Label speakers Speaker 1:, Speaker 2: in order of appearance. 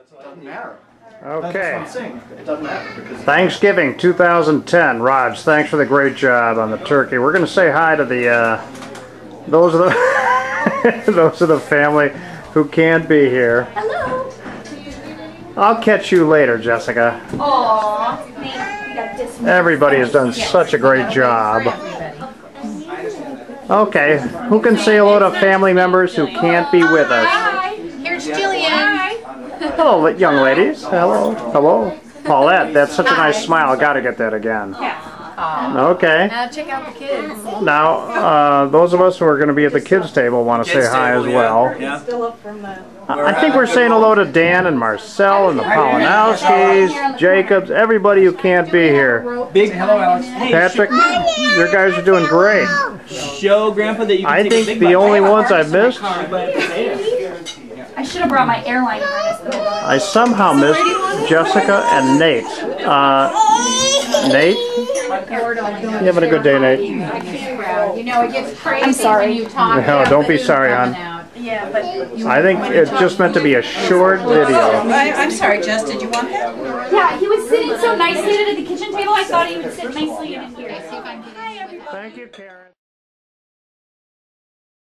Speaker 1: Doesn't matter.
Speaker 2: Okay.
Speaker 1: That's what I'm saying. It doesn't matter because
Speaker 2: Thanksgiving 2010. Raj, thanks for the great job on the turkey. We're going to say hi to the those are the those are the family who can't be here.
Speaker 3: Hello.
Speaker 2: I'll catch you later, Jessica.
Speaker 3: Aww. We got this one.
Speaker 2: Everybody has done such a great job. Okay, who can say hello to family members who can't be with us?
Speaker 3: Hi. Here's Jillian. Hi.
Speaker 2: Hello, young ladies. Hello. Hello. Paulette, that's such a nice smile. Gotta get that again. Okay.
Speaker 3: Now check out the kids.
Speaker 2: Now, those of us who are going to be at the kids' table want to say hi as well.
Speaker 1: Yeah.
Speaker 2: I think we're saying hello to Dan and Marcel and the Polanowskis, Jacobs, everybody who can't be here.
Speaker 1: Big hello, Alex. Hey,
Speaker 2: Patrick, your guys are doing great.
Speaker 1: show Grandpa that you can
Speaker 2: I
Speaker 1: take a
Speaker 2: think
Speaker 1: big
Speaker 2: the
Speaker 1: bite.
Speaker 2: only ones I missed,
Speaker 3: I should have brought my airline harness though.
Speaker 2: I somehow missed Jessica and Nate. Nate? You having a good day, Nate?
Speaker 4: You know, it gets crazy.
Speaker 3: I'm sorry.
Speaker 4: When you talk.
Speaker 2: No, don't be sorry, hon.
Speaker 4: Yeah, but
Speaker 2: I think it's just meant to be a short video.
Speaker 5: I'm sorry, Jess, did you want that?
Speaker 3: Yeah, he was sitting so nicely at the kitchen table. I thought he would sit nicely in here.
Speaker 2: Thank you, Karen.